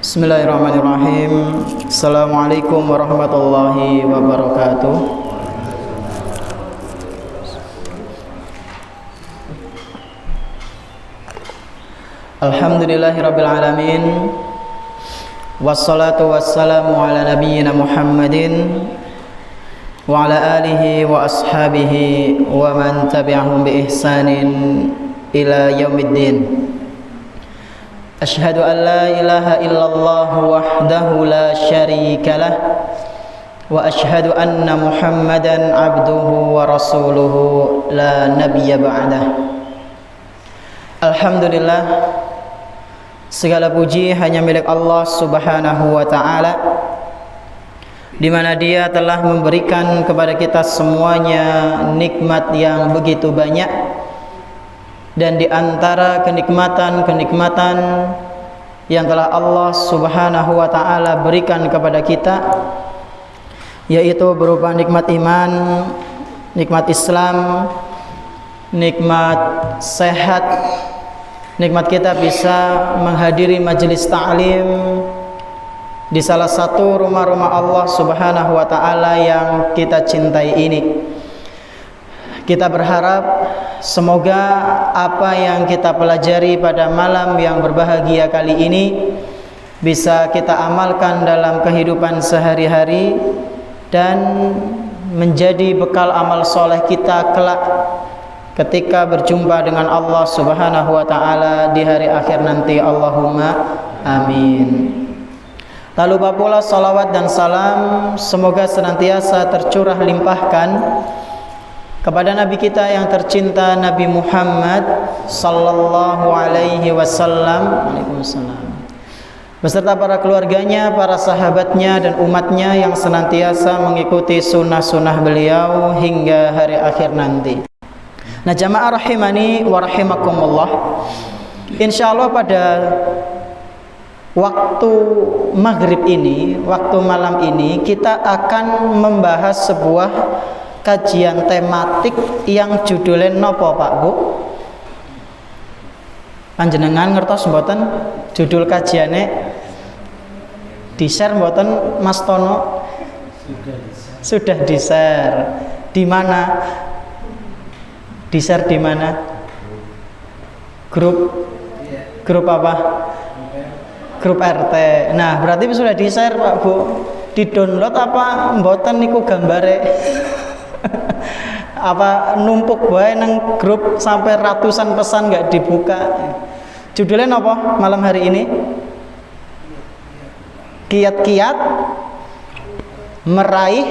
Bismillahirrahmanirrahim. Assalamualaikum warahmatullahi wabarakatuh. Alhamdulillahirabbil alamin. Wassalatu wassalamu ala nabiyyina Muhammadin wa ala alihi wa ashabihi wa man tabi'ahum bi ihsanin ila yaumiddin. Asyhadu an la ilaha illallah wahdahu la syarika lah wa asyhadu anna Muhammadan abduhu wa rasuluhu la nabiyya ba'dah. Alhamdulillah, segala puji hanya milik Allah Subhanahu wa taala, di mana Dia telah memberikan kepada kita semuanya nikmat yang begitu banyak. Dan di antara kenikmatan-kenikmatan yang telah Allah Subhanahu wa taala berikan kepada kita, yaitu berupa nikmat iman, nikmat Islam, nikmat sehat, nikmat kita bisa menghadiri majelis ta'lim di salah satu rumah-rumah Allah Subhanahu wa taala yang kita cintai ini. Kita berharap semoga apa yang kita pelajari pada malam yang berbahagia kali ini bisa kita amalkan dalam kehidupan sehari-hari dan menjadi bekal amal soleh kita kelak ketika berjumpa dengan Allah Subhanahu wa taala di hari akhir nanti. Allahumma amin. Tak lupa pula salawat dan salam semoga senantiasa tercurah limpahkan kepada Nabi kita yang tercinta, Nabi Muhammad sallallahu alaihi wasallam, beserta para keluarganya, para sahabatnya dan umatnya yang senantiasa mengikuti sunnah-sunnah beliau hingga hari akhir nanti. Nah, jamaah rahimani wa rahimakumullah, insyaallah pada waktu maghrib ini, waktu malam ini, kita akan membahas sebuah kajian tematik yang judulnya nopo Pak Bu? Panjenengan ngertos mboten judul kajiannya? Di-share mboten Mas Tono? Sudah di-share. Di mana? Di-share di mana? Grup apa? Grup RT. Nah, berarti sudah di-share Pak Bu. Di-download apa mboten niku gambare? Apa numpuk bae nang grup sampai ratusan pesan nggak dibuka. Judulnya apa malam hari ini? Kiat-kiat meraih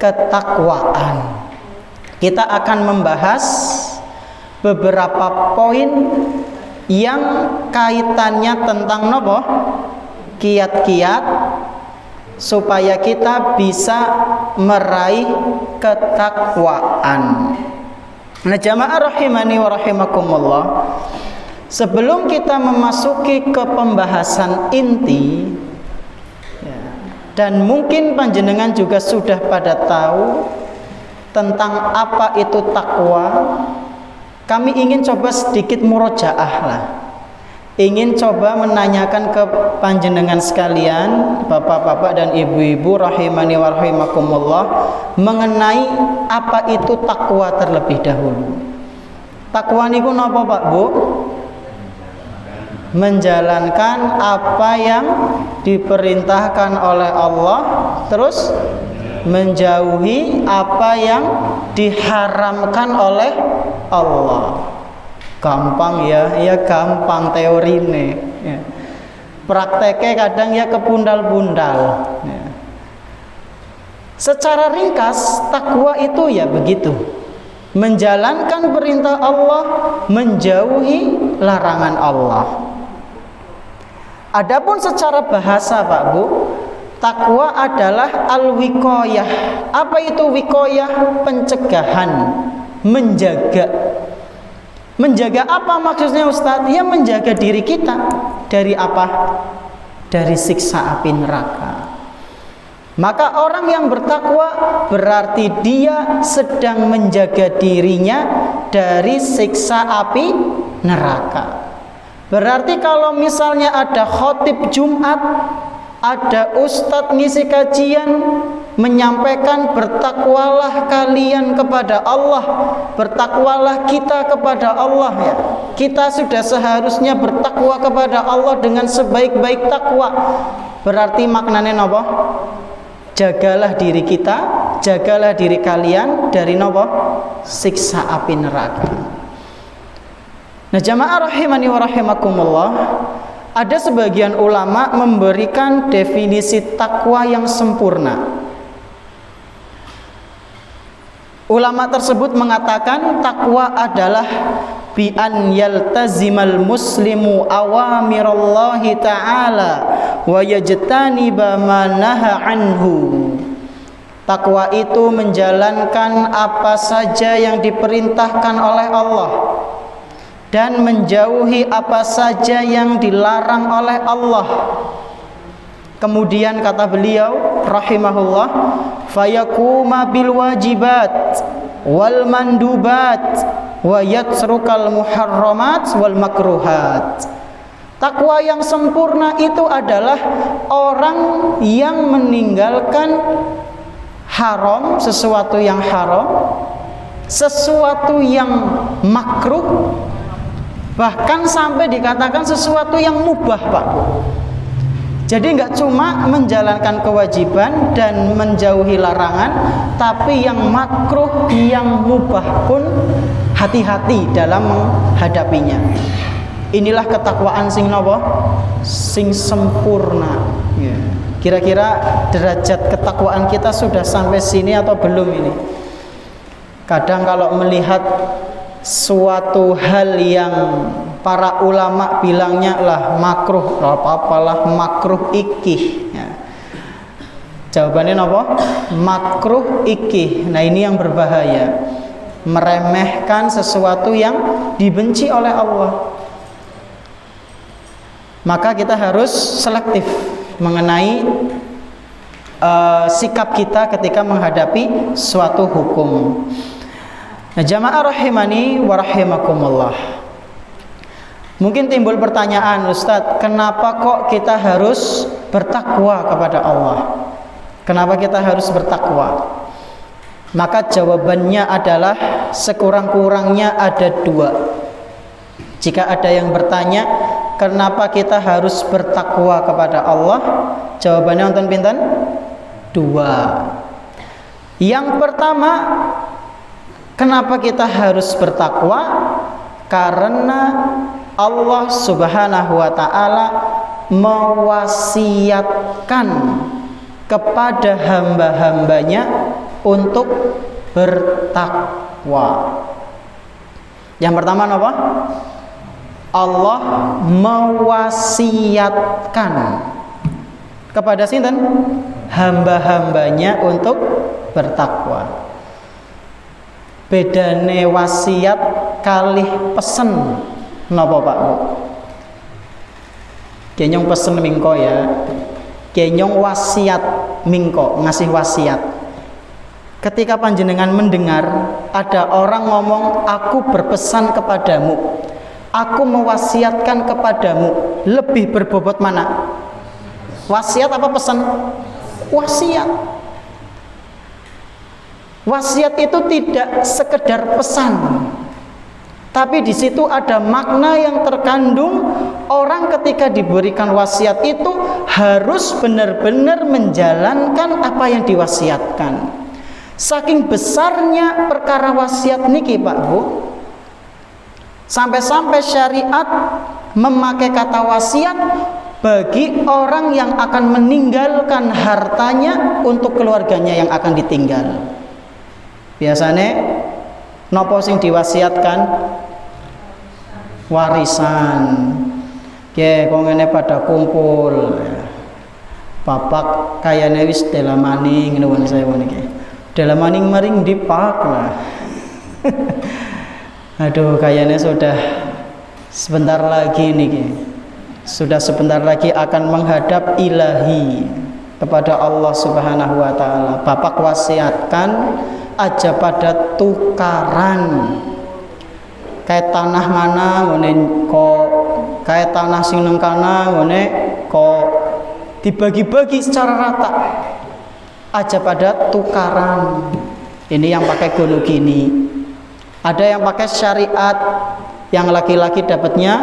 ketakwaan. Kita akan membahas beberapa poin yang kaitannya tentang nopo? Kiat-kiat supaya kita bisa meraih ketakwaan. Nah, jamaah rahimani wa rahimakumullah, sebelum kita memasuki ke pembahasan inti, dan mungkin panjenengan juga sudah pada tahu tentang apa itu takwa, kami ingin coba sedikit murojaah lah. Ingin coba menanyakan ke panjenengan sekalian, bapak-bapak dan ibu-ibu rahimani wa rahimakumullah, mengenai apa itu takwa terlebih dahulu. Takwa niku napa Pak Bu? Menjalankan apa yang diperintahkan oleh Allah, terus menjauhi apa yang diharamkan oleh Allah. Gampang ya gampang teorine ya. Prakteknya kadang ya kepundal-pundal ya. Secara ringkas takwa itu ya begitu, menjalankan perintah Allah, menjauhi larangan Allah. Adapun secara bahasa Pak Bu, takwa adalah al-wiqayah. Apa itu wiqayah? Pencegahan, menjaga. Menjaga apa maksudnya Ustadz? Ya menjaga diri kita dari apa? Dari siksa api neraka. Maka orang yang bertakwa berarti dia sedang menjaga dirinya dari siksa api neraka. Berarti kalau misalnya ada khotib Jumat, ada ustadz ngisi kajian menyampaikan bertakwalah kalian kepada Allah, bertakwalah kita kepada Allah ya. Kita sudah seharusnya bertakwa kepada Allah dengan sebaik-baik takwa. Berarti maknanya apa? Jagalah diri kita, jagalah diri kalian dari apa? Siksa api neraka. Nah, jamaah rahimani wa rahimakumullah, ada sebagian ulama memberikan definisi takwa yang sempurna. Ulama tersebut mengatakan takwa adalah bi an yaltazimal muslimu awamirallahi ta'ala wa yajtaniba ma naha anhu. Takwa itu menjalankan apa saja yang diperintahkan oleh Allah dan menjauhi apa saja yang dilarang oleh Allah. Kemudian kata beliau rahimahullah, fayaquma bil wajibat wal mandubat wa yatrukal muharramat wal makruhat. Takwa yang sempurna itu adalah orang yang meninggalkan haram, sesuatu yang haram, sesuatu yang makruh, bahkan sampai dikatakan sesuatu yang mubah, Pak. Jadi nggak cuma menjalankan kewajiban dan menjauhi larangan, tapi yang makruh, yang mubah pun hati-hati dalam menghadapinya. Inilah ketakwaan sing napa? Sing sempurna. Kira-kira derajat ketakwaan kita sudah sampai sini atau belum ini? Kadang kalau melihat suatu hal yang para ulama bilangnya lah makruh, apa-apalah makruh ikih ya. Jawabannya apa? Makruh ikih. Nah, ini yang berbahaya, meremehkan sesuatu yang dibenci oleh Allah. Maka kita harus selektif mengenai sikap kita ketika menghadapi suatu hukum. Nah, jamaah rahimani wa rahimakumullah, mungkin timbul pertanyaan, Ustadz, kenapa kok kita harus bertakwa kepada Allah? Kenapa kita harus bertakwa? Maka jawabannya adalah sekurang-kurangnya ada dua. Jika ada yang bertanya, kenapa kita harus bertakwa kepada Allah? Jawabannya wonten pinten? Dua. Yang pertama, kenapa kita harus bertakwa? Karena Allah Subhanahu wa ta'ala mewasiatkan kepada hamba-hambanya untuk bertakwa. Yang pertama apa? Allah mewasiatkan kepada sinten? Hamba-hambanya untuk bertakwa. Bedane wasiat kalih pesen napa Pak Bu? Kenyong pesen mingko ya. Kenyong wasiat mingko, ngasih wasiat. Ketika panjenengan mendengar ada orang ngomong, aku berpesan kepadamu, aku mewasiatkan kepadamu, lebih berbobot mana? Wasiat apa pesan? Wasiat. Wasiat itu tidak sekedar pesan, tapi di situ ada makna yang terkandung. Orang ketika diberikan wasiat itu harus benar-benar menjalankan apa yang diwasiatkan. Saking besarnya perkara wasiat niki Pak Bu, sampai-sampai syariat memakai kata wasiat bagi orang yang akan meninggalkan hartanya untuk keluarganya yang akan ditinggal. Biasanya nopo sing diwasiatkan? Warisan. Oke, kok ngene pada kumpul. Bapak kayane wis delamaning nuwun sewu niki. Delamaning maring dipak lah. Aduh, kayaknya sudah sebentar lagi niki. Sudah sebentar lagi akan menghadap ilahi kepada Allah Subhanahu wa taala. Bapak wasiatkan aja pada tukaran. Kayak tanah mana ngene kok kayak tanah sing nang kana ngene kok dibagi-bagi secara rata aja pada tukaran. Ini yang pakai gono gini. Ada yang pakai syariat, yang laki-laki dapatnya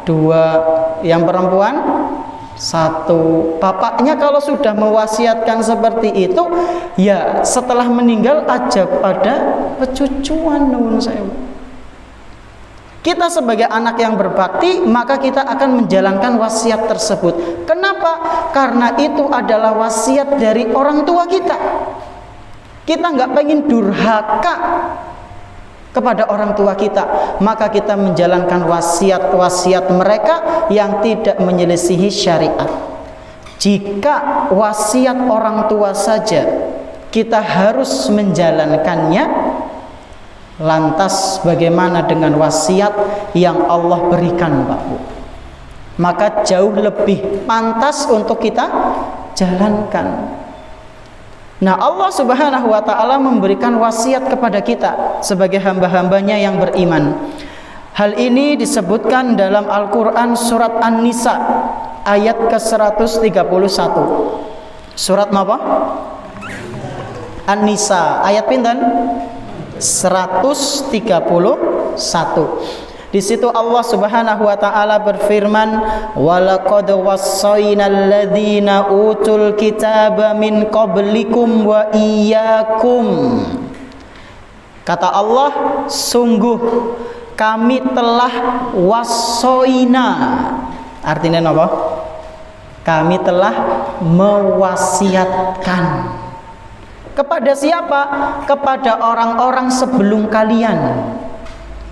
2, yang perempuan 1. Bapaknya kalau sudah mewasiatkan seperti itu, ya setelah meninggal aja pada pecucuan. Nuwun sewu. Kita sebagai anak yang berbakti, maka kita akan menjalankan wasiat tersebut. Kenapa? Karena itu adalah wasiat dari orang tua kita. Kita nggak pengen durhaka kepada orang tua kita, maka kita menjalankan wasiat-wasiat mereka yang tidak menyelisihi syariat. Jika wasiat orang tua saja kita harus menjalankannya, lantas bagaimana dengan wasiat yang Allah berikan, Pak Bu? Maka jauh lebih pantas untuk kita jalankan. Nah, Allah Subhanahu wa ta'ala memberikan wasiat kepada kita sebagai hamba-hambanya yang beriman. Hal ini disebutkan dalam Al-Quran surat An-Nisa ayat ke-131. Surat apa? An-Nisa ayat pinten? 131. Di situ Allah Subhanahu wa taala berfirman, "Walaqad wassaynal ladzina utul kitaba min qablikum wa iyyakum." Kata Allah, sungguh kami telah wassoina. Artinya apa? Kami telah mewasiatkan. Kepada siapa? Kepada orang-orang sebelum kalian,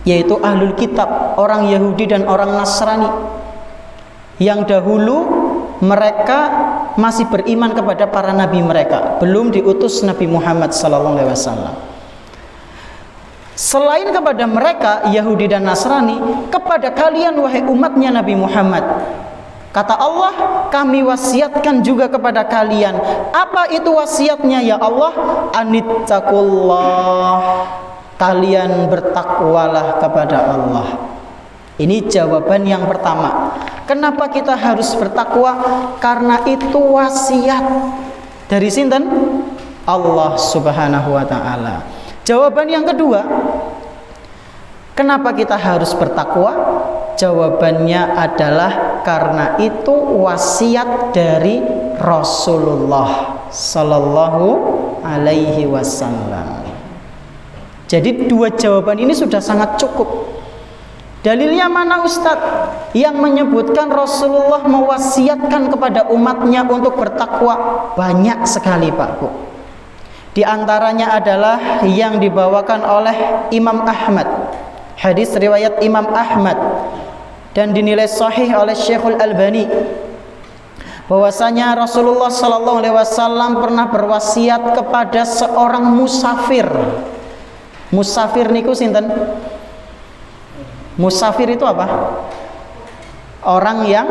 yaitu ahlul kitab, orang Yahudi dan orang Nasrani. Yang dahulu mereka masih beriman kepada para nabi mereka, belum diutus Nabi Muhammad SAW. Selain kepada mereka, Yahudi dan Nasrani, kepada kalian wahai umatnya Nabi Muhammad, kata Allah, kami wasiatkan juga kepada kalian. Apa itu wasiatnya ya Allah? Anittaqullah, kalian bertakwalah kepada Allah. Ini jawaban yang pertama. Kenapa kita harus bertakwa? Karena itu wasiat dari sinten? Allah Subhanahu wa ta'ala. Jawaban yang kedua, kenapa kita harus bertakwa? Jawabannya adalah karena itu wasiat dari Rasulullah sallallahu alaihi wasallam. Jadi dua jawaban ini sudah sangat cukup. Dalilnya mana Ustadz? Yang menyebutkan Rasulullah mewasiatkan kepada umatnya untuk bertakwa banyak sekali, Pak Bu. Di antaranya adalah yang dibawakan oleh Imam Ahmad, hadis riwayat Imam Ahmad, dan dinilai sahih oleh Syekhul Albani, bahwasanya Rasulullah sallallahu alaihi wasallam pernah berwasiat kepada seorang musafir. Musafir niku sinten? Musafir itu apa? Orang yang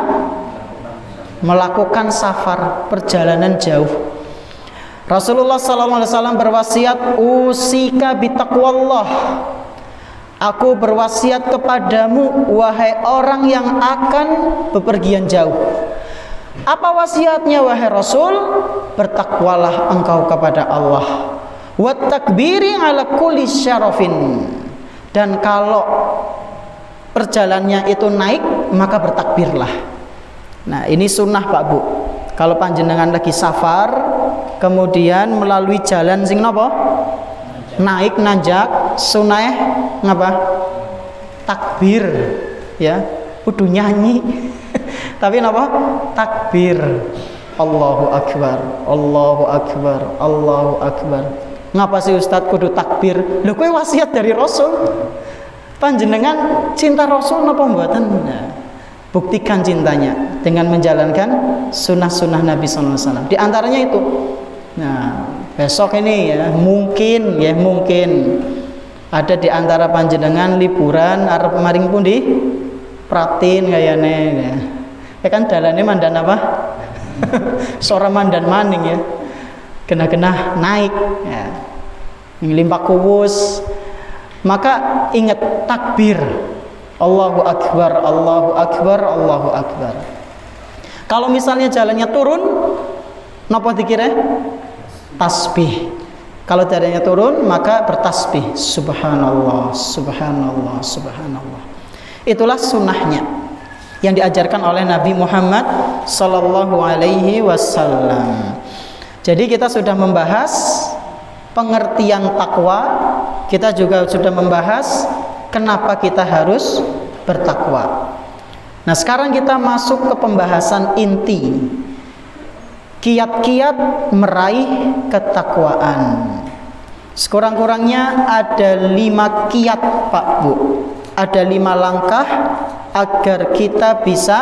melakukan safar, perjalanan jauh. Rasulullah sallallahu alaihi wasallam berwasiat, "Usika bitaqwallah." Aku berwasiat kepadamu wahai orang yang akan bepergian jauh. Apa wasiatnya wahai Rasul? Bertakwalah engkau kepada Allah. Wat takbiri ala kulli syarafin, dan kalau perjalanannya itu naik maka bertakbirlah. Nah, ini sunnah Pak Bu. Kalau panjenengan lagi safar kemudian melalui jalan sing napa? Naik nanjak, sunnah ngapa? Takbir, ya. Kudu nyanyi. Tapi napa? Takbir. Allahu akbar, Allahu akbar, Allahu akbar. Ngapa sih Ustadz kudu takbir? Lho kowe wasiat dari Rasul. Panjenengan cinta Rasul napa mboten? Nah, buktikan cintanya dengan menjalankan sunnah-sunnah Nabi SAW. Di antaranya itu. Nah, besok ini ya mungkin ada di antara panjenengan liburan arep maring pundi? Pratin kayane ya. Ya kan dalane mandan apa? Sora mandan maning ya. Kena-kena naik ya. Limpak kuwus. Maka ingat takbir. Allahu Akbar, Allahu Akbar, Allahu Akbar. Kalau misalnya jalannya turun, napa dikira? Tasbih. Kalau jalannya turun, maka bertasbih. Subhanallah, Subhanallah, Subhanallah. Itulah sunnahnya yang diajarkan oleh Nabi Muhammad Sallallahu Alaihi Wasallam. Jadi kita sudah membahas pengertian takwa, kita juga sudah membahas kenapa kita harus bertakwa. Nah, sekarang kita masuk ke pembahasan inti, kiat-kiat meraih ketakwaan. Sekurang-kurangnya ada 5 kiat, Pak Bu. Ada 5 langkah agar kita bisa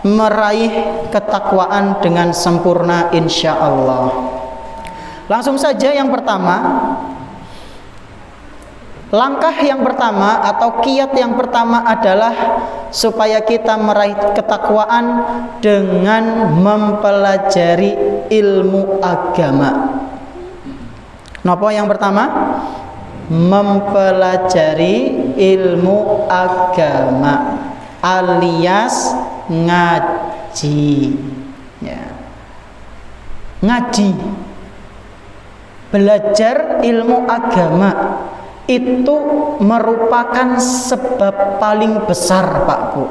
meraih ketakwaan dengan sempurna, insya Allah. Langsung saja yang pertama, langkah yang pertama atau kiat yang pertama adalah supaya kita meraih ketakwaan dengan mempelajari ilmu agama. Napa yang pertama? Mempelajari ilmu agama alias ngaji, ya. Ngaji, belajar ilmu agama itu merupakan sebab paling besar, Pak Bu,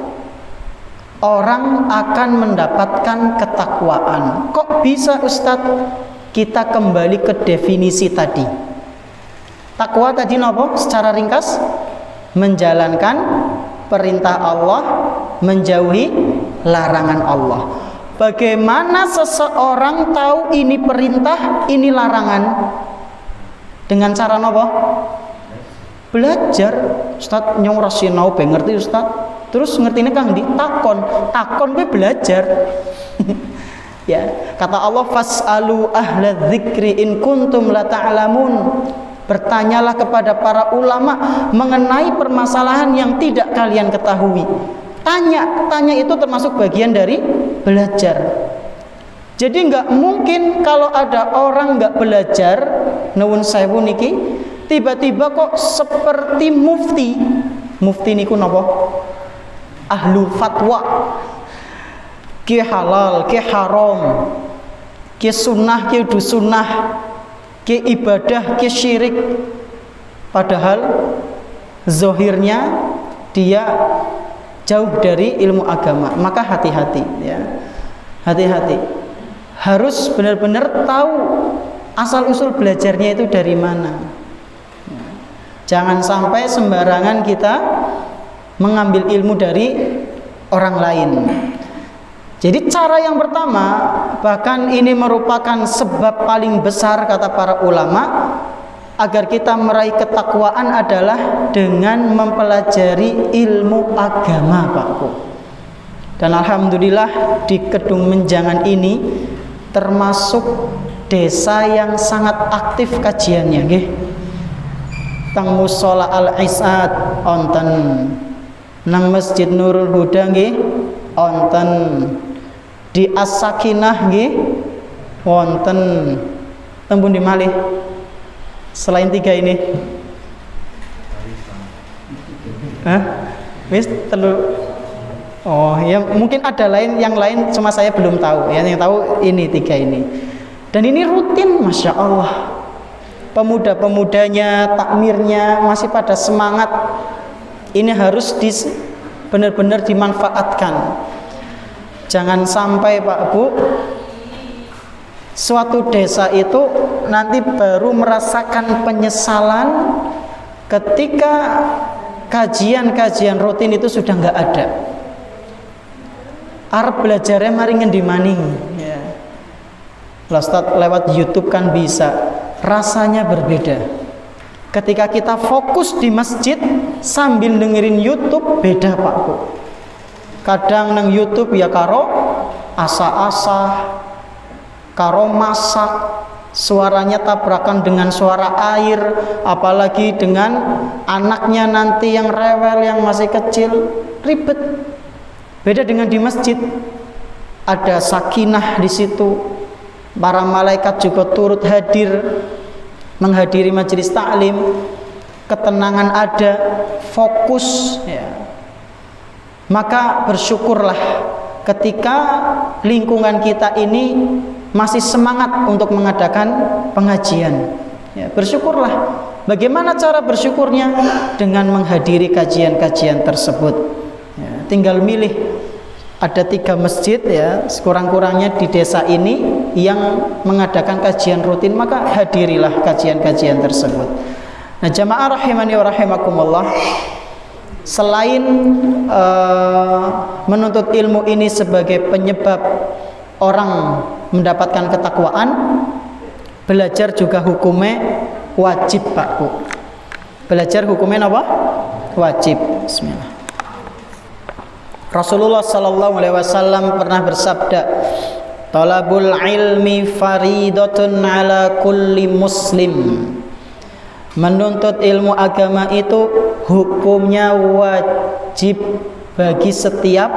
orang akan mendapatkan ketakwaan. Kok bisa, Ustadz? Kita kembali ke definisi tadi. Takwa tadi nopo? Secara ringkas, menjalankan perintah Allah, menjauhi larangan Allah. Bagaimana seseorang tahu ini perintah, ini larangan? Dengan cara nopo? Belajar. Ustaz nyong ra sinau ben ngerti Ustaz. Terus ngertine kang ndi? Takon kowe belajar. Ya, kata Allah, fas'alu ahla dzikri in kuntum la ta'lamun. Bertanyalah kepada para ulama mengenai permasalahan yang tidak kalian ketahui. Tanya itu termasuk bagian dari belajar. Jadi nggak mungkin kalau ada orang nggak belajar, nuwun sewu niki, tiba-tiba kok seperti mufti. Mufti niku napa? Ahlul fatwa. Ki halal, ki haram, ki sunnah, ki dusunnah, ki ibadah, ki syirik. Padahal zahirnya dia jauh dari ilmu agama. Maka hati-hati, ya. Hati-hati. Harus benar-benar tahu asal-usul belajarnya itu dari mana. Jangan sampai sembarangan kita mengambil ilmu dari orang lain. Jadi cara yang pertama, bahkan ini merupakan sebab paling besar kata para ulama agar kita meraih ketakwaan adalah dengan mempelajari ilmu agama, Pak Bu. Dan alhamdulillah di Kedung Menjangan ini termasuk desa yang sangat aktif kajiannya, nggih. Teng Mushola Al-Isad onten, nang Masjid Nurul Huda nggih onten, di As-Sakinah nggih wonten, tembun di malih selain 3 ini. Wis telu. Oh ya, mungkin ada yang lain cuma saya belum tahu ya. Yang tahu ini 3 ini. Dan ini rutin, Masya Allah. Pemuda-pemudanya, takmirnya masih pada semangat. Ini harus benar-benar dimanfaatkan. Jangan sampai, Pak Bu, suatu desa itu nanti baru merasakan penyesalan ketika kajian-kajian rutin itu sudah nggak ada. Arep belajarnya mari ngendi maning, ya. Ustaz lewat YouTube kan bisa, rasanya berbeda. Ketika kita fokus di masjid sambil dengerin YouTube, beda, Pak Bu. Kadang nang YouTube ya karo asa-asa, karo masak, suaranya tabrakan dengan suara air, apalagi dengan anaknya nanti yang rewel, yang masih kecil, ribet. Beda dengan di masjid, ada sakinah di situ, para malaikat juga turut hadir menghadiri majelis taklim, ketenangan ada, fokus, ya. Maka bersyukurlah ketika lingkungan kita ini masih semangat untuk mengadakan pengajian. Ya, bersyukurlah. Bagaimana cara bersyukurnya? Dengan menghadiri kajian-kajian tersebut. Ya, tinggal milih. Ada 3 masjid ya, sekurang-kurangnya di desa ini yang mengadakan kajian rutin, maka hadirilah kajian-kajian tersebut. Nah, jamaah rahimani wa rahimakumullah, selain menuntut ilmu ini sebagai penyebab orang mendapatkan ketakwaan, belajar juga hukumnya wajib, Pak Bu. Belajar hukumnya apa? Wajib. Bismillah. Rasulullah sallallahu alaihi wasallam pernah bersabda, "Talabul ilmi faridatun ala kulli muslim." Menuntut ilmu agama itu hukumnya wajib bagi setiap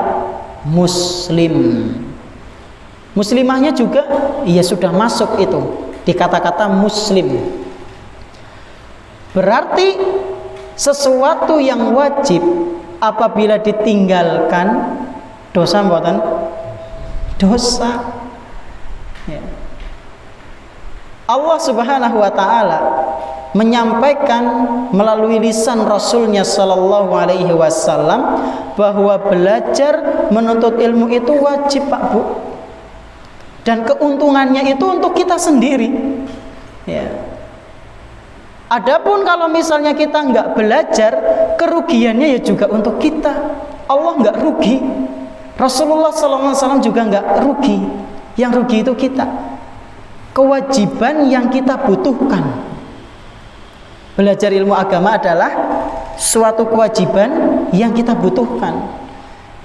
muslim. Muslimahnya juga ya sudah masuk itu di kata-kata muslim. Berarti sesuatu yang wajib apabila ditinggalkan dosa mboten? Dosa. Ya. Allah Subhanahu wa taala menyampaikan melalui lisan Rasulnya sallallahu alaihi wasallam bahwa belajar menuntut ilmu itu wajib, Pak Bu. Dan keuntungannya itu untuk kita sendiri. Ya. Adapun kalau misalnya kita nggak belajar, kerugiannya ya juga untuk kita. Allah nggak rugi, Rasulullah SAW juga nggak rugi. Yang rugi itu kita. Kewajiban yang kita butuhkan. Belajar ilmu agama adalah suatu kewajiban yang kita butuhkan.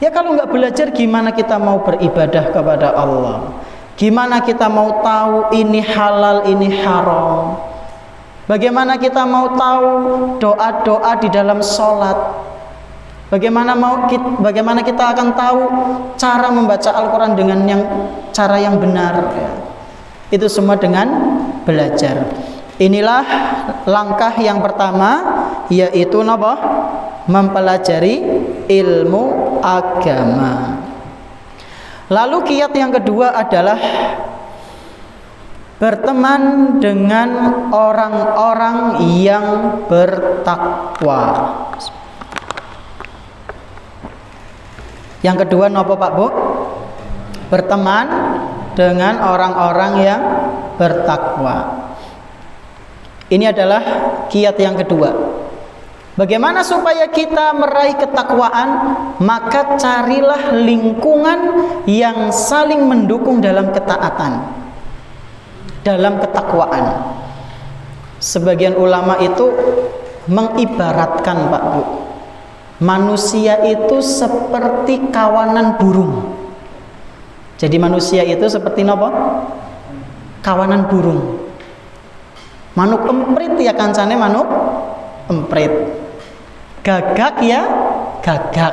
Ya kalau nggak belajar, gimana kita mau beribadah kepada Allah? Gimana kita mau tahu ini halal, ini haram? Bagaimana kita mau tahu doa-doa di dalam sholat? Bagaimana kita akan tahu cara membaca Al-Quran dengan cara yang benar? Ya. Itu semua dengan belajar. Inilah langkah yang pertama, yaitu apa? Mempelajari ilmu agama. Lalu kiat yang kedua adalah berteman dengan orang-orang yang bertakwa. Yang kedua apa Pak Bu? Berteman dengan orang-orang yang bertakwa. Ini adalah kiat yang kedua. Bagaimana supaya kita meraih ketakwaan? Maka carilah lingkungan yang saling mendukung dalam ketaatan, dalam ketakwaan. Sebagian ulama itu mengibaratkan Pak Bu, manusia itu seperti kawanan burung. Jadi manusia itu seperti apa? Kawanan burung. Manuk emprit ya kancane manuk emprit. Gagak ya gagak.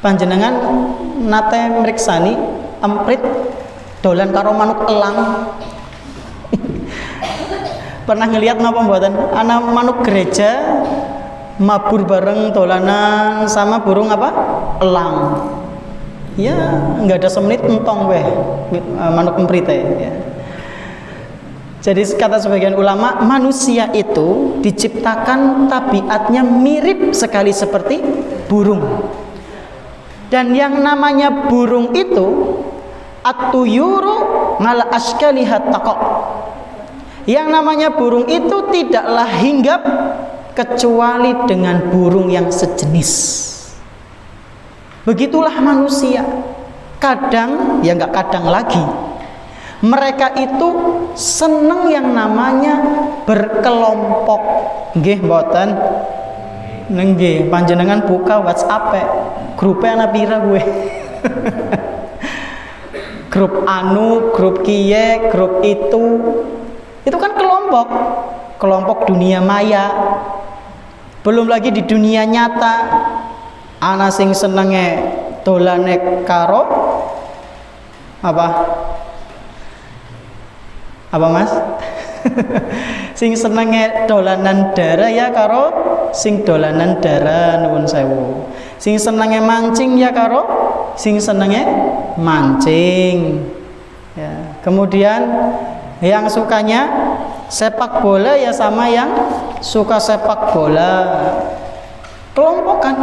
Panjenengan nate mriksani emprit dolan karo manuk elang. Pernah ngelihat napa mboten? Ana manuk gereja mabur bareng dolanan sama burung apa? Elang. Ya, enggak ada semenit entong weh manuk emprit ya. Jadi kata sebagian ulama, manusia itu diciptakan tabiatnya mirip sekali seperti burung. Dan yang namanya burung itu at-tuyuru ngala ashkalihat taqa. Yang namanya burung itu tidaklah hinggap kecuali dengan burung yang sejenis. Begitulah manusia. Kadang, ya enggak kadang lagi, mereka itu seneng yang namanya berkelompok. Nggih mboten? Nggih, panjenengan buka WhatsApp grupnya ana pira gue. Grup anu, grup kiye, grup itu. Itu kan kelompok. Kelompok dunia maya. Belum lagi di dunia nyata. Ana sing senenge dolane karo apa Mas? Sing senenge dolanan darah ya karo sing dolanan darah, nuwun sewu. Sing senenge mancing ya karo sing senenge mancing. Ya. Kemudian yang sukanya sepak bola ya sama yang suka sepak bola. Kelompokan.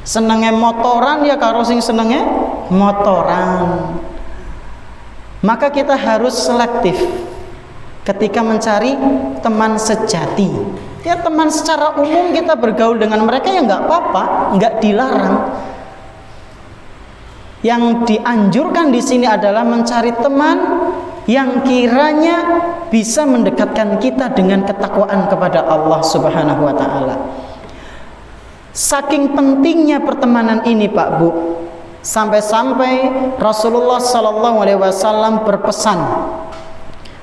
Senenge motoran ya karo sing senenge motoran. Maka kita harus selektif ketika mencari teman sejati. Ya teman secara umum kita bergaul dengan mereka ya nggak apa-apa, nggak dilarang. Yang dianjurkan di sini adalah mencari teman yang kiranya bisa mendekatkan kita dengan ketakwaan kepada Allah Subhanahu wa taala. Saking pentingnya pertemanan ini Pak Bu, sampai-sampai Rasulullah sallallahu alaihi wasallam berpesan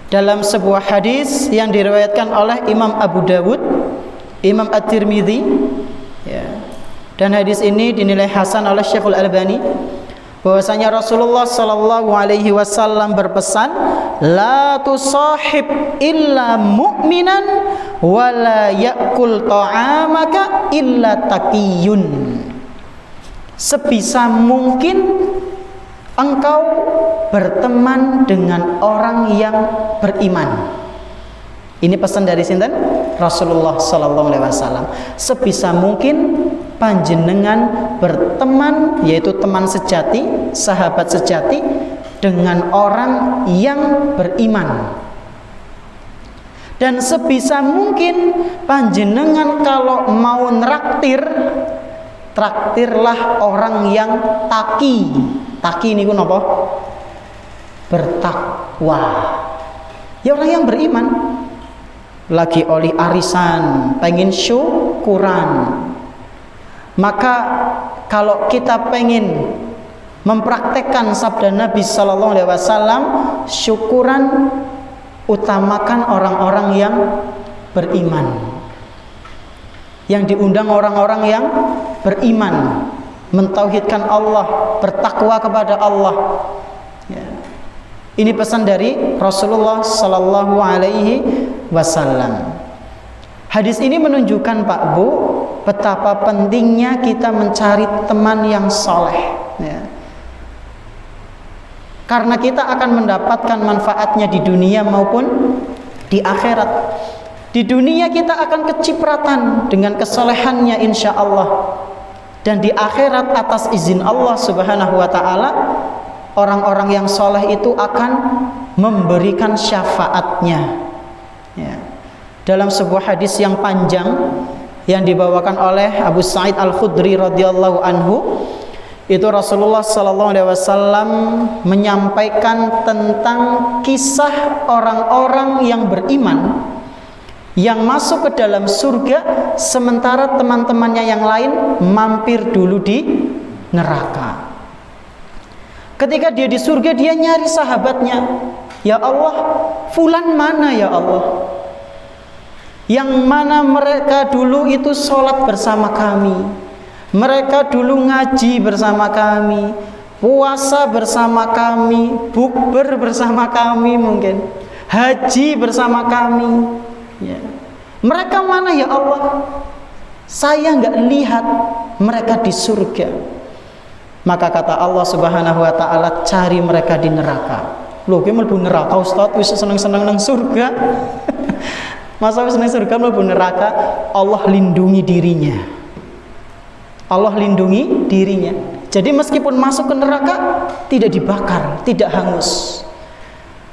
dalam sebuah hadis yang diriwayatkan oleh Imam Abu Dawud, Imam At-Tirmidzi, ya. Dan hadis ini dinilai hasan oleh Syekhul Albani, bahwasanya Rasulullah sallallahu alaihi wasallam berpesan, la tusahib illa mu'minan wa la ya'kul ta'amaka illa taqiyun. Sebisa mungkin engkau berteman dengan orang yang beriman. Ini pesan dari sinten? Rasulullah sallallahu alaihi wasallam. Sebisa mungkin panjenengan berteman, yaitu teman sejati, sahabat sejati, dengan orang yang beriman. Dan sebisa mungkin panjenengan kalau mau traktir, traktirlah orang yang taki. Taki ini napa? Bertakwa. Ya orang yang beriman. Lagi oli arisan, pengen syukuran. Maka kalau kita pengen mempraktekkan sabda Nabi sallallahu alaihi wasallam, syukuran, utamakan orang-orang yang beriman. Yang diundang orang-orang yang beriman, mentauhidkan Allah, bertakwa kepada Allah. Ya. Ini pesan dari Rasulullah sallallahu alaihi wasallam. Hadis ini menunjukkan Pak Bu, betapa pentingnya kita mencari teman yang soleh, ya. Karena kita akan mendapatkan manfaatnya di dunia maupun di akhirat. Di dunia kita akan kecipratan dengan kesolehannya insya Allah. Dan di akhirat atas izin Allah Subhanahu wa ta'ala, orang-orang yang soleh itu akan memberikan syafaatnya, ya. Dalam sebuah hadis yang panjang yang dibawakan oleh Abu Sa'id Al-Khudri radhiyallahu anhu, itu Rasulullah sallallahu alaihi wasallam menyampaikan tentang kisah orang-orang yang beriman yang masuk ke dalam surga sementara teman-temannya yang lain mampir dulu di neraka. Ketika dia di surga, dia nyari sahabatnya. Ya Allah, fulan mana ya Allah? Yang mana mereka dulu itu sholat bersama kami, mereka dulu ngaji bersama kami, puasa bersama kami, bukber bersama kami, mungkin haji bersama kami, ya. Mereka mana ya Allah? Saya nggak lihat mereka di surga. Maka kata Allah Subhanahu wa ta'ala, cari mereka di neraka. Loh, kowe mlebu neraka Ustaz, wis seneng-seneng nang surga. Masa wis nang surga mlebu neraka? Allah lindungi dirinya. Allah lindungi dirinya. Jadi meskipun masuk ke neraka tidak dibakar, tidak hangus.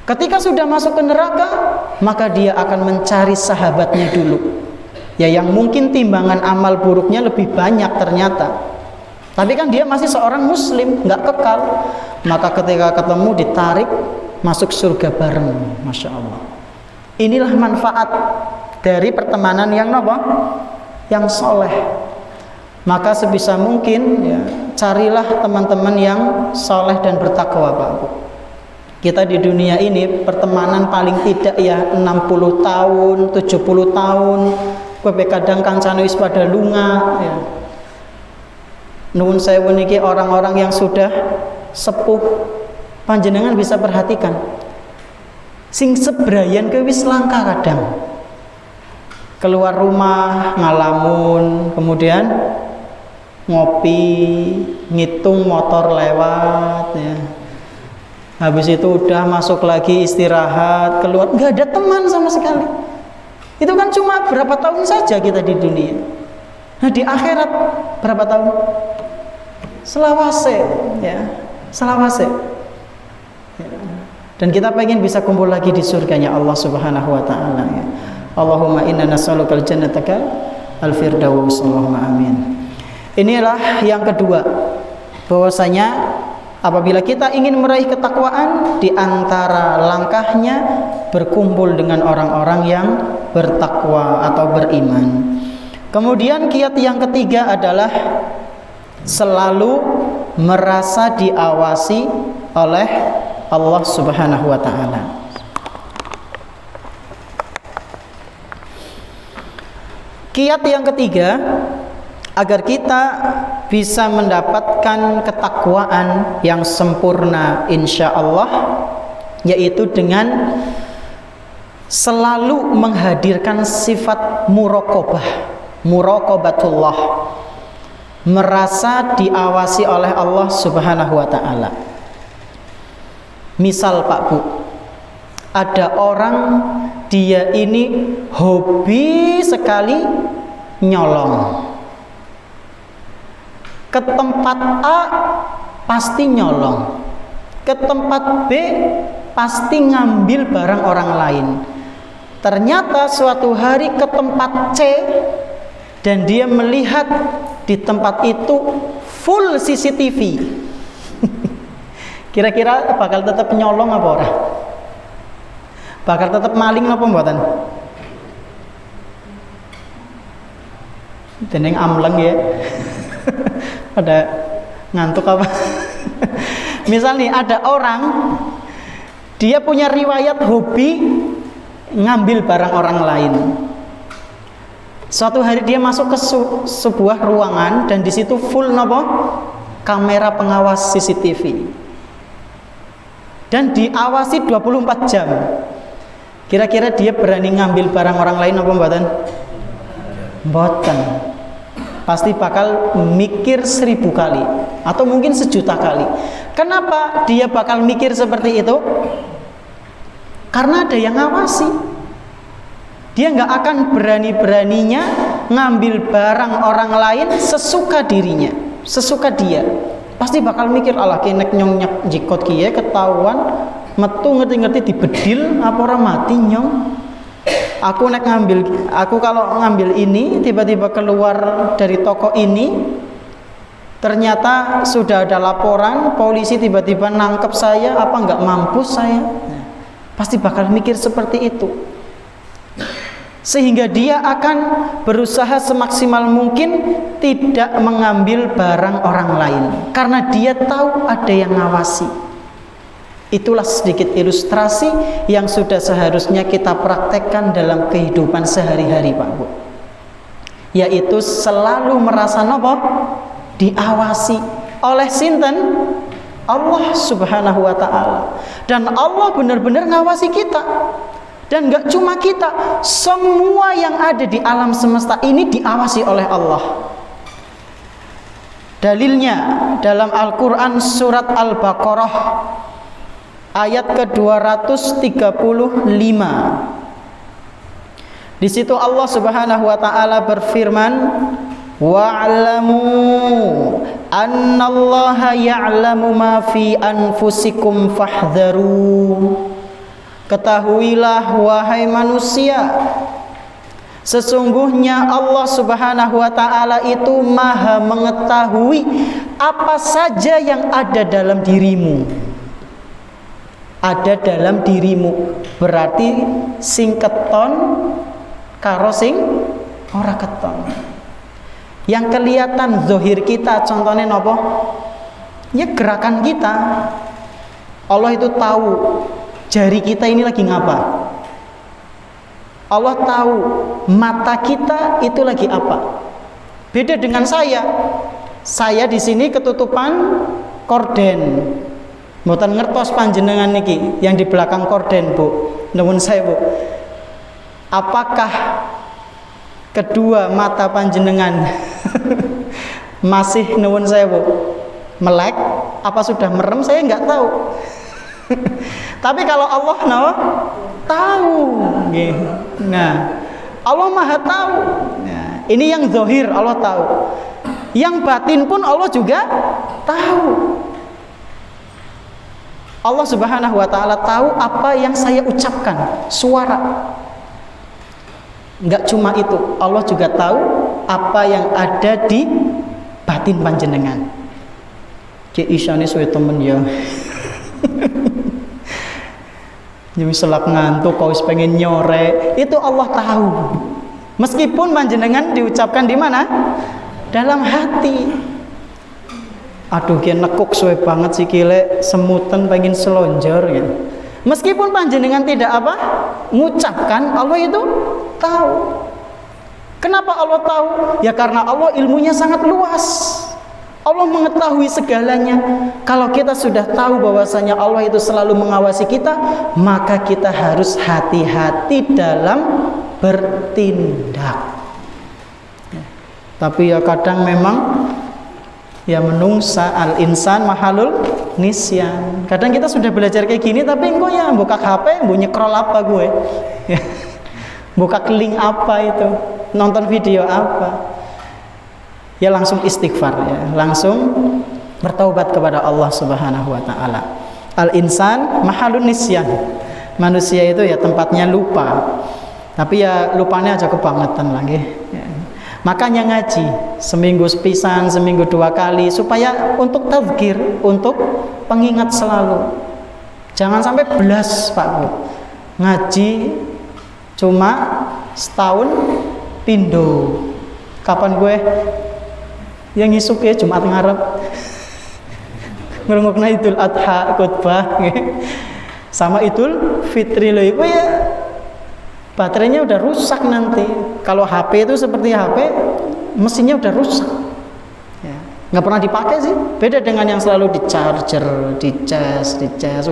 Ketika sudah masuk ke neraka, maka dia akan mencari sahabatnya dulu. Ya yang mungkin timbangan amal buruknya lebih banyak ternyata. Tapi kan dia masih seorang muslim, nggak kekal. Maka ketika ketemu ditarik masuk surga bareng, masya Allah. Inilah manfaat dari pertemanan yang apa? Yang soleh. Maka sebisa mungkin ya, carilah teman-teman yang soleh dan bertakwa Pak Bu. Kita di dunia ini pertemanan paling tidak ya 60 tahun, 70 tahun. Kowe kadang kancane wis pada lunga ya. Nuwun sewu niki orang-orang yang sudah sepuh, panjenengan bisa perhatikan. Sing sebrayan kowe wis langka kadang. Keluar rumah ngalamun, kemudian ngopi, ngitung motor lewat ya. Habis itu udah masuk lagi istirahat, keluar, nggak ada teman sama sekali. Itu kan cuma berapa tahun saja kita di dunia. Nah di akhirat berapa tahun? Selawase ya, selawase ya. Dan kita pengen bisa kumpul lagi di surganya Allah Subhanahu wa taala ya. Allahumma inna nas'alukal jannataka al-firdaus. Allahumma amin. Inilah yang kedua, bahwasanya apabila kita ingin meraih ketakwaan, di antara langkahnya berkumpul dengan orang-orang yang bertakwa atau beriman. Kemudian kiat yang ketiga adalah selalu merasa diawasi oleh Allah Subhanahu wa taala. Kiat yang ketiga, agar kita bisa mendapatkan ketakwaan yang sempurna insya Allah, yaitu dengan selalu menghadirkan sifat muraqabatullah, merasa diawasi oleh Allah Subhanahu wa taala. Misal Pak Bu, ada orang dia ini hobi sekali nyolong. Ke tempat A pasti nyolong, ke tempat B pasti ngambil barang orang lain. Ternyata suatu hari ke tempat C dan dia melihat di tempat itu full CCTV. Kira-kira bakal tetap nyolong apa ora? Bakal tetap maling apa mboten? Deneng amleng ya. Ada ngantuk apa? Misal nih ada orang, dia punya riwayat hobi ngambil barang orang lain. Suatu hari dia masuk ke sebuah ruangan dan di situ full nopo? Kamera pengawas CCTV. Dan diawasi 24 jam. Kira-kira dia berani ngambil barang orang lain apa mboten? Mboten. Pasti bakal mikir 1000 kali atau mungkin 1.000.000 kali. Kenapa dia bakal mikir seperti itu? Karena ada yang ngawasi. Dia nggak akan berani-beraninya ngambil barang orang lain sesuka dirinya, sesuka dia. Pasti bakal mikir, alah kenek nyong jikot kiye ketahuan metu ngerti-ngerti dibedil apa ora mati nyong. Aku kalau ngambil ini tiba-tiba keluar dari toko ini, ternyata sudah ada laporan polisi tiba-tiba nangkep saya, apa nggak mampus saya? Nah, pasti bakal mikir seperti itu, sehingga dia akan berusaha semaksimal mungkin tidak mengambil barang orang lain karena dia tahu ada yang ngawasi. Itulah sedikit ilustrasi yang sudah seharusnya kita praktekkan dalam kehidupan sehari-hari Pak Bu, yaitu selalu merasa nopo diawasi oleh sinten? Allah Subhanahu wa ta'ala. Dan Allah benar-benar ngawasi kita. Dan gak cuma kita, semua yang ada di alam semesta ini diawasi oleh Allah. Dalilnya dalam Al-Quran surat Al-Baqarah ayat ke-235. Di situ Allah Subhanahu wa taala berfirman, wa'lamu annallaha ya'lamu ma fi anfusikum fahdharu. Ketahuilah wahai manusia, sesungguhnya Allah Subhanahu wa taala itu Maha mengetahui apa saja yang ada dalam dirimu. Ada dalam dirimu berarti sing keton karo sing ora keton. Yang kelihatan zahir kita contohnya nopo? Ya gerakan kita. Allah itu tahu jari kita ini lagi ngapa. Allah tahu mata kita itu lagi apa. Beda dengan saya. Saya di sini ketutupan korden. Mboten ngertos panjenengan niki yang di belakang korden, Bu. Nuwun saya, Bu. Apakah kedua mata panjenengan Masih nuwun sewu melek apa sudah merem saya nggak tahu. Tapi kalau Allah tahu. Nah, Allah Maha tahu. Nah, ini yang zahir Allah tahu. Yang batin pun Allah juga tahu. Allah Subhanahu wa taala tahu apa yang saya ucapkan, suara. Enggak cuma itu, Allah juga tahu apa yang ada di batin panjenengan. Ki isane suwe temen ya. Jadi selak ngantuk kau pengen nyore, itu Allah tahu. Meskipun panjenengan diucapkan di mana? Dalam hati. Aduh, ki nekuk suwe banget sih kile, semutan pengen selonjor gitu. Meskipun panjenengan tidak apa? Mengucapkan, Allah itu tahu. Kenapa Allah tahu? Ya karena Allah ilmunya sangat luas. Allah mengetahui segalanya. Kalau kita sudah tahu bahwasanya Allah itu selalu mengawasi kita, maka kita harus hati-hati dalam bertindak. Tapi ya kadang memang ya menungsa al-insan mahalul nisyan. Kadang kita sudah belajar kayak gini, tapi engkau ya buka HP, bunyi nyekrol apa gue, buka link apa itu, nonton video apa. Ya langsung istighfar ya, langsung bertaubat kepada Allah Subhanahu wa taala. Al-insan mahalun nisyan. Manusia itu ya tempatnya lupa. Tapi ya lupanya aja kebangetan lagi. Ya. Makanya ngaji seminggu sepisan, seminggu 2 kali supaya untuk tadzkir, untuk pengingat selalu. Jangan sampai belas, Pak Bu. Ngaji cuma setahun pindo. Kapan gue yang ngisuk ya Jumat ngarep ngerungokna Idul Adha khutbah sama Idul Fitri loh itu ya baterainya udah rusak nanti. Kalau HP itu seperti HP mesinnya udah rusak ya, nggak pernah dipakai sih. Beda dengan yang selalu di charger, dicas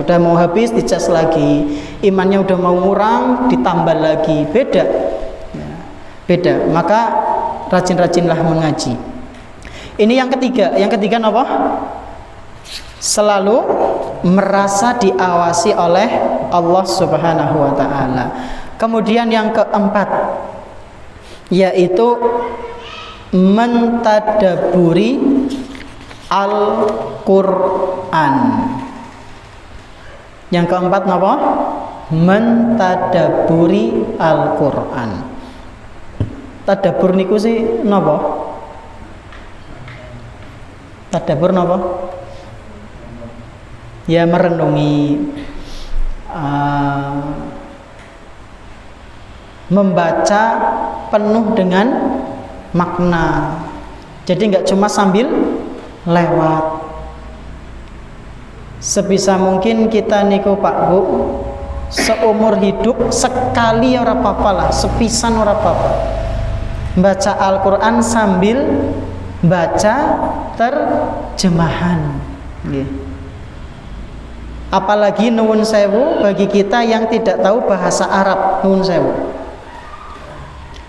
udah mau habis dicas lagi, imannya udah mau ngurang ditambah lagi, beda ya, beda. Maka rajin-rajinlah mengaji. Ini yang ketiga. Yang ketiga apa? Selalu merasa diawasi oleh Allah Subhanahu wa taala. Kemudian yang keempat yaitu mentadaburi Al-Qur'an. Yang keempat apa? Mentadaburi Al-Qur'an. Tadabur niku sih napa? Tadabur napa? Ya merenungi, membaca penuh dengan makna. Jadi nggak cuma sambil lewat. Sebisa mungkin kita niku Pak Bu, seumur hidup sekali ora apa-apa lah, sepisan ora apa-apa. Baca Al-Qur'an sambil baca terjemahan. Apalagi nuwun sewu bagi kita yang tidak tahu bahasa Arab, nuwun sewu.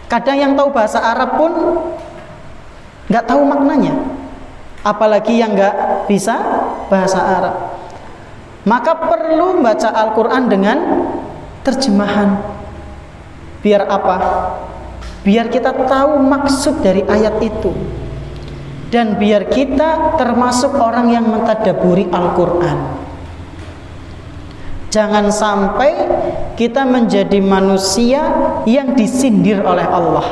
Kadang yang tahu bahasa Arab pun nggak tahu maknanya, apalagi yang nggak bisa bahasa Arab. Maka perlu baca Al-Quran dengan terjemahan. Biar apa? Biar kita tahu maksud dari ayat itu, dan biar kita termasuk orang yang mentadaburi Al-Quran. Jangan sampai kita menjadi manusia yang disindir oleh Allah.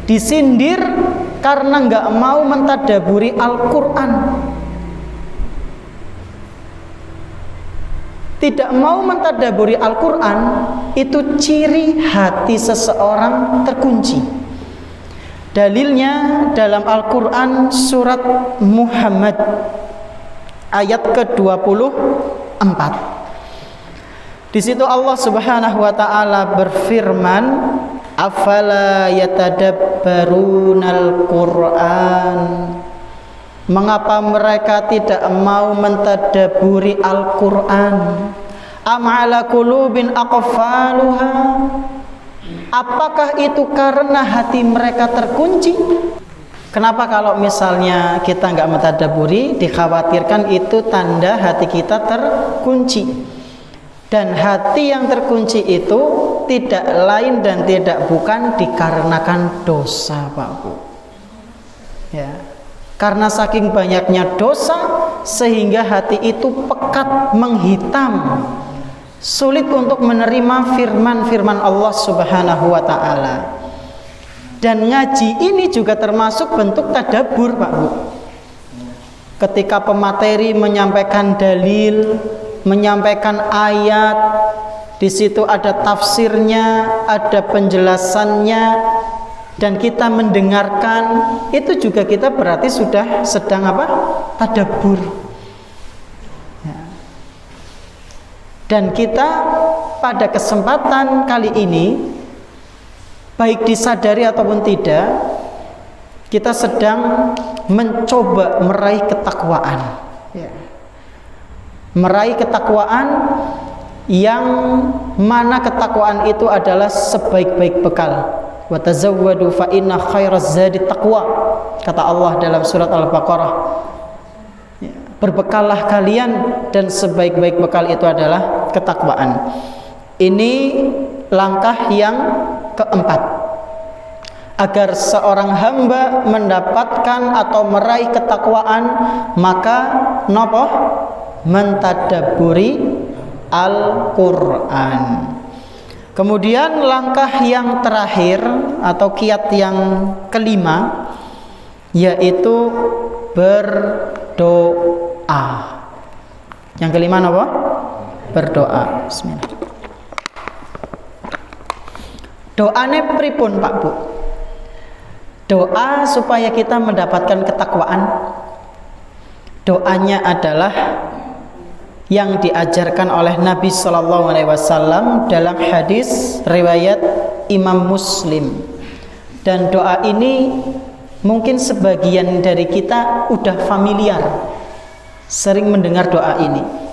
Disindir karena nggak mau mentadaburi Al-Quran. Tidak mau mentadaburi Al-Quran itu ciri hati seseorang terkunci. Dalilnya dalam Al-Quran surat Muhammad ayat ke-24. Di situ Allah Subhanahu wa taala berfirman, "Afala yatadabbarunal Qur'an?" Mengapa mereka tidak mau mentadaburi Al-Quran? Am ala qulubin aqfaluha? Apakah itu karena hati mereka terkunci? Kenapa kalau misalnya kita nggak mentadaburi, dikhawatirkan itu tanda hati kita terkunci. Dan hati yang terkunci itu tidak lain dan tidak bukan dikarenakan dosa, Pak Bu. Ya. Karena saking banyaknya dosa sehingga hati itu pekat, menghitam, sulit untuk menerima firman-firman Allah Subhanahu wa taala. Dan ngaji ini juga termasuk bentuk tadabbur, Pak Bu. Ketika pemateri menyampaikan dalil, menyampaikan ayat, di situ ada tafsirnya, ada penjelasannya, dan kita mendengarkan, itu juga kita berarti sudah sedang apa? Tadabbur. Ya. Dan kita pada kesempatan kali ini, baik disadari ataupun tidak, kita sedang mencoba meraih ketakwaan. Ya. Meraih ketakwaan yang mana ketakwaan itu adalah sebaik-baik bekal. Wa tazawwadu fa inna khairaz zadi taqwa, kata Allah dalam surat Al-Baqarah. Ya. Berbekallah kalian dan sebaik-baik bekal itu adalah ketakwaan. Ini langkah yang keempat, agar seorang hamba mendapatkan atau meraih ketakwaan, maka nopo mentadabburi Al-Quran. Kemudian langkah yang terakhir atau kiat yang kelima, yaitu berdoa. Yang kelima apa? Berdoa. Bismillah. Doane pripun, Pak Bu? Doa supaya kita mendapatkan ketakwaan. Doanya adalah yang diajarkan oleh Nabi Shallallahu Alaihi Wasallam dalam hadis riwayat Imam Muslim. Dan doa ini mungkin sebagian dari kita udah familiar, sering mendengar doa ini.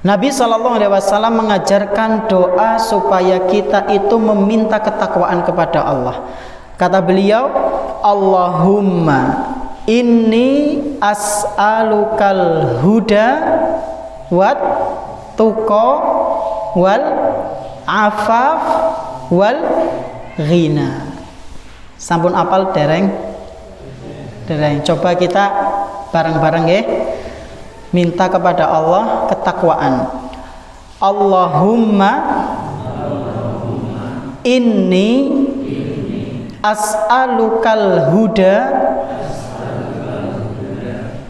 Nabi Shallallahu Alaihi Wasallam mengajarkan doa supaya kita itu meminta ketakwaan kepada Allah. Kata beliau, Allahumma inni as'alukal huda wat tuqa wal afaf wal ghina. Sampun apal dereng? Dereng. Coba kita bareng-bareng ya. Minta kepada Allah ketakwaan. Allahumma inni as'alukal huda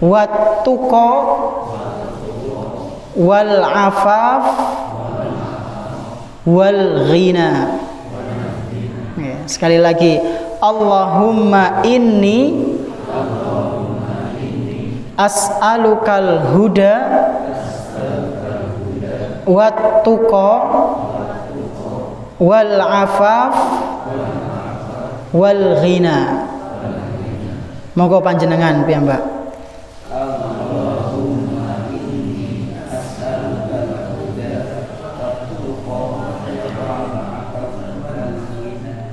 wat tuqa wal afaf wal ghina. Ya, sekali lagi, Allahumma inni as'alukal huda wat tuqa wal afaf wal ghina. Monggo panjenengan piyambak.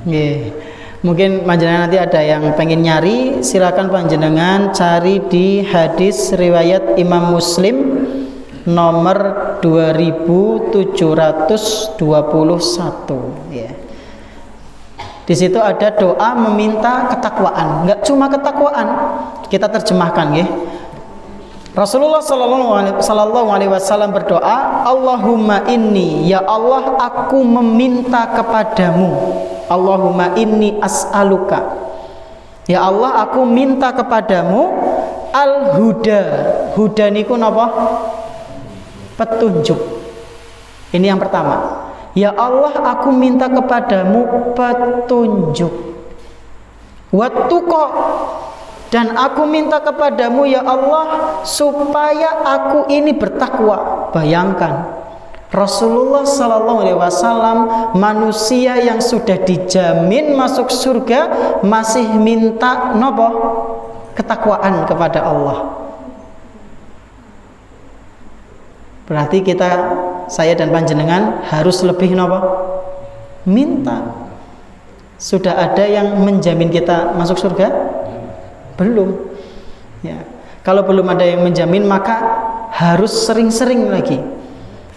Nggih. Mungkin panjenengan nanti ada yang pengen nyari, silakan panjenengan cari di hadis riwayat Imam Muslim nomor 2721 ya. Di situ ada doa meminta ketakwaan. Enggak cuma ketakwaan, kita terjemahkan ya. Rasulullah sallallahu alaihi wasallam berdoa, Allahumma inni, ya Allah aku meminta kepadamu. Allahumma inni as'aluka, ya Allah aku minta kepadamu al-huda. Huda niku napa? Petunjuk. Ini yang pertama. Ya Allah aku minta kepadamu petunjuk. Wat tuqa, dan aku minta kepadamu ya Allah supaya aku ini bertakwa. Bayangkan, Rasulullah Sallallahu Alaihi Wasallam, manusia yang sudah dijamin masuk surga, masih minta nopo? Ketakwaan kepada Allah. Berarti kita, saya dan panjenengan harus lebih nopo? Minta. Sudah ada yang menjamin kita masuk surga? Belum. Ya. Kalau belum ada yang menjamin, maka harus sering-sering lagi,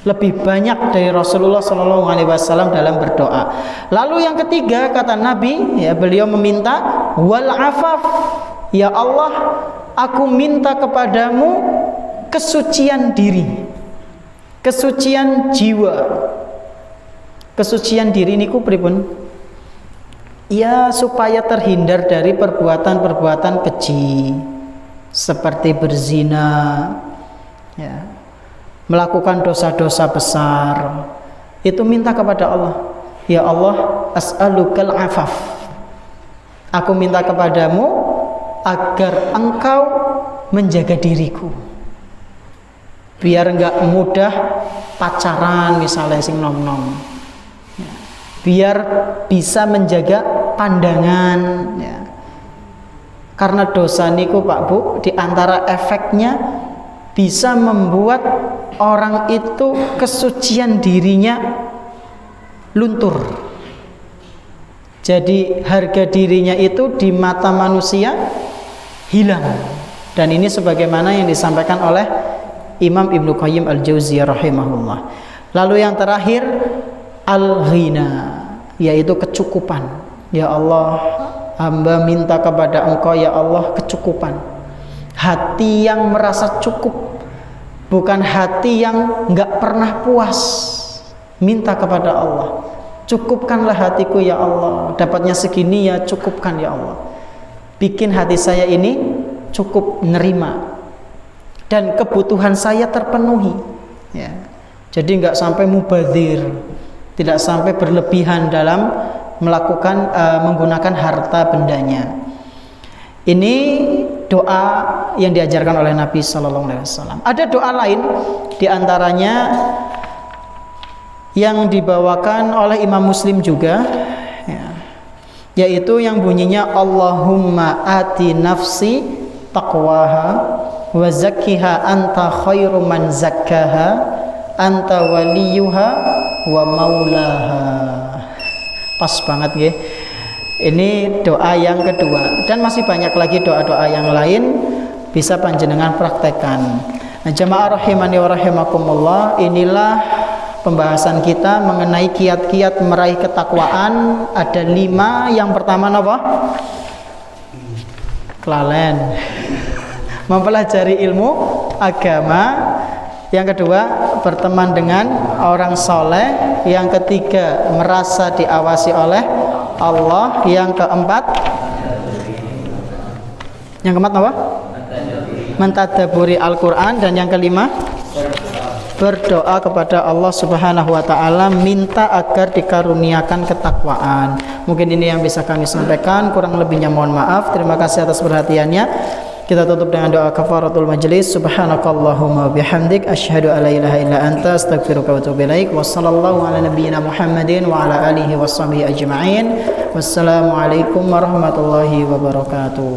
lebih banyak dari Rasulullah SAW dalam berdoa. Lalu yang ketiga, kata Nabi, ya, beliau meminta wal afaf. Ya Allah, aku minta kepadamu kesucian diri, kesucian jiwa. Kesucian diri niku pripun? Ya, supaya terhindar dari perbuatan-perbuatan keji seperti berzina, ya, melakukan dosa-dosa besar. Itu minta kepada Allah. Ya Allah, as'alukal afaf. Aku minta kepadamu agar engkau menjaga diriku, biar enggak mudah pacaran misalnya sing nom-nom, ya, biar bisa menjaga pandangan, ya. Karena dosa niku Pak Bu, diantara efeknya bisa membuat orang itu kesucian dirinya luntur. Jadi harga dirinya itu di mata manusia hilang. Dan ini sebagaimana yang disampaikan oleh Imam Ibnu Qayyim Al-Jauziyah rahimahullah. Lalu yang terakhir al-ghina, yaitu kecukupan. Ya Allah, hamba minta kepada Engkau ya Allah kecukupan. Hati yang merasa cukup, bukan hati yang enggak pernah puas. Minta kepada Allah, cukupkanlah hatiku ya Allah. Dapatnya segini ya cukupkan ya Allah. Bikin hati saya ini cukup nerima dan kebutuhan saya terpenuhi, ya. Jadi enggak sampai mubadzir, tidak sampai berlebihan dalam melakukan menggunakan harta bendanya. Ini doa yang diajarkan oleh Nabi Sallallahu Alaihi Wasallam. Ada doa lain diantaranya yang dibawakan oleh Imam Muslim juga, ya, yaitu yang bunyinya Allahumma ati nafsi taqwaha wa zakkiha anta khairu man zakkaha anta waliyuha wa maulaha. Pas banget ya. Ini doa yang kedua, dan masih banyak lagi doa-doa yang lain bisa panjenengan praktekkan. Nah, jamaah rahimani wa rahimakumullah, inilah pembahasan kita mengenai kiat-kiat meraih ketakwaan. Ada 5. Yang pertama apa? Kelalen, mempelajari ilmu agama. Yang kedua, berteman dengan orang soleh. Yang ketiga, merasa diawasi oleh Allah. Yang keempat apa? Mentadaburi Al-Quran. Dan yang kelima, berdoa kepada Allah Subhanahu wa Ta'ala, minta agar dikaruniakan ketakwaan. Mungkin ini yang bisa kami sampaikan, kurang lebihnya mohon maaf. Terima kasih atas perhatiannya. Kita tutup dengan doa kafaratul majlis. Subhanakallahumma bihamdik asyhadu alla ilaha illa anta astaghfiruka wa atubu ilaik. Wassallallahu ala nabiyyina Muhammadin wa ala alihi washabihi ajma'in. Wassalamu alaikum warahmatullahi wabarakatuh.